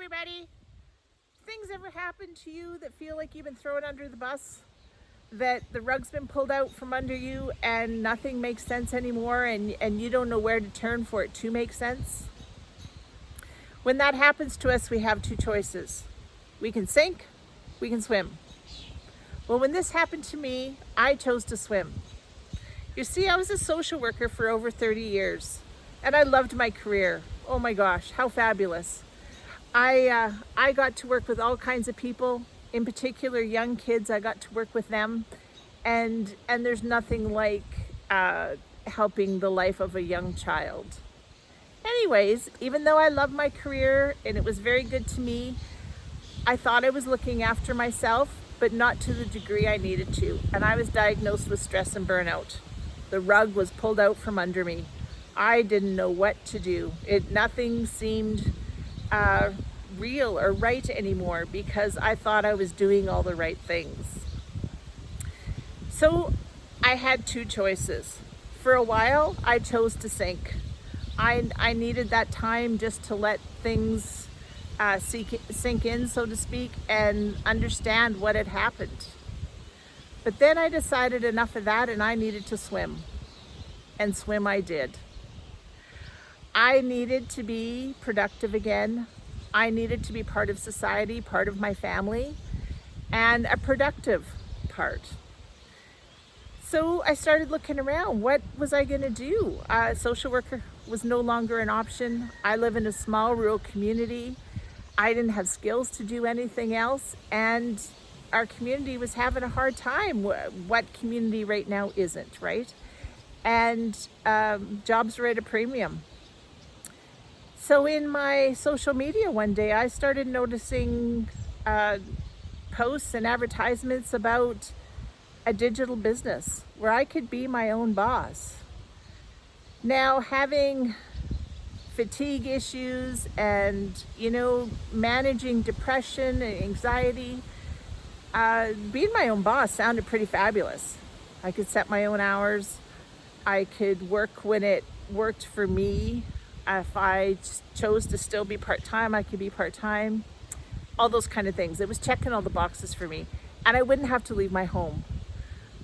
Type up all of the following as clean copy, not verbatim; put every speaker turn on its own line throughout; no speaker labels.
everybody. Things ever happen to you that feel like you've been thrown under the bus? That the rug's been pulled out from under you and nothing makes sense anymore and you don't know where to turn for it to make sense? When that happens to us, we have two choices. We can sink, we can swim. Well, when this happened to me, I chose to swim. You see, I was a social worker for over 30 years and I loved my career. Oh my gosh, how fabulous. I got to work with all kinds of people, in particular young kids. I got to work with them, and there's nothing like helping the life of a young child. Anyways, even though I loved my career and it was very good to me, I thought I was looking after myself, but not to the degree I needed to. And I was diagnosed with stress and burnout. The rug was pulled out from under me. I didn't know what to do. Nothing seemed real or right anymore because I thought I was doing all the right things. So I had two choices. For a while, I chose to sink. I needed that time just to let things sink in, so to speak, and understand what had happened. But then I decided enough of that and I needed to swim. And swim I did. I needed to be productive again. I needed to be part of society, part of my family, and a productive part. So I started looking around. What was I going to do? Social worker was no longer an option. I live in a small rural community. I didn't have skills to do anything else, and our community was having a hard time. What community right now isn't, right? And jobs were at a premium. So in my social media one day, I started noticing posts and advertisements about a digital business where I could be my own boss. Now, having fatigue issues and, managing depression and anxiety, being my own boss sounded pretty fabulous. I could set my own hours. I could work when it worked for me. If I chose to still be part-time, I could be part-time, all those kind of things. It was checking all the boxes for me. And I wouldn't have to leave my home,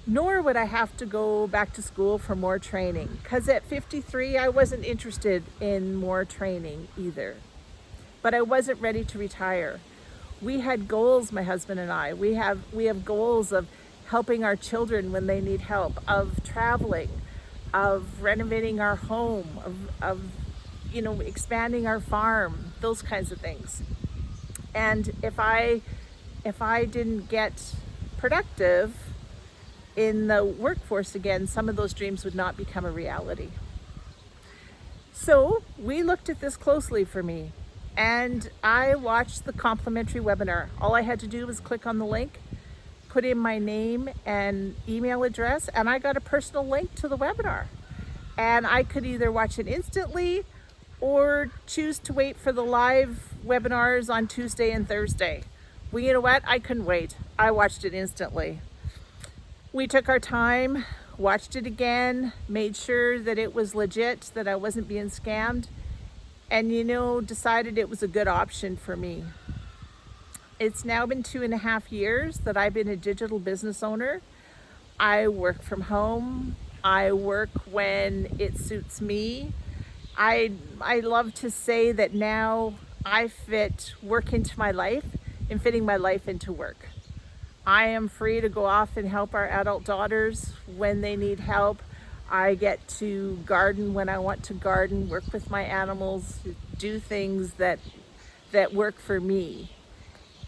nor would I have to go back to school for more training. Because at 53, I wasn't interested in more training either. But I wasn't ready to retire. We had goals, my husband and I. We have goals of helping our children when they need help, of traveling, of renovating our home, of expanding our farm, those kinds of things. And if I didn't get productive in the workforce again, some of those dreams would not become a reality. So we looked at this closely for me, and I watched the complimentary webinar. All I had to do was click on the link, put in my name and email address, and I got a personal link to the webinar. And I could either watch it instantly or choose to wait for the live webinars on Tuesday and Thursday. Well, you know what? I couldn't wait. I watched it instantly. We took our time, watched it again, made sure that it was legit, that I wasn't being scammed, and decided it was a good option for me. It's now been 2.5 years that I've been a digital business owner. I work from home. I work when it suits me. I love to say that now I fit work into my life and fitting my life into work. I am free to go off and help our adult daughters when they need help. I get to garden when I want to garden, work with my animals, do things that work for me.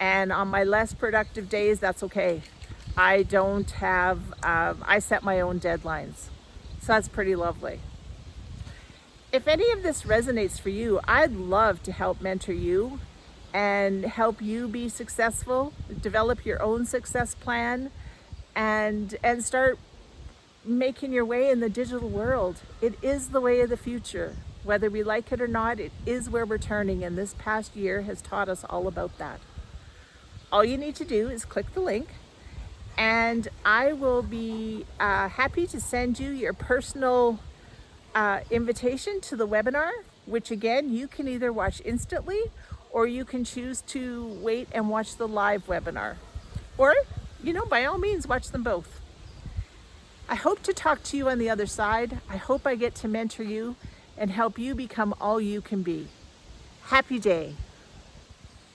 And on my less productive days, that's okay. I set my own deadlines. So that's pretty lovely. If any of this resonates for you, I'd love to help mentor you and help you be successful, develop your own success plan, and start making your way in the digital world. It is the way of the future. Whether we like it or not, it is where we're turning, and this past year has taught us all about that. All you need to do is click the link, and I will be happy to send you your personal invitation to the webinar, which again, you can either watch instantly or you can choose to wait and watch the live webinar. Or, by all means, watch them both. I hope to talk to you on the other side. I hope I get to mentor you and help you become all you can be. Happy day.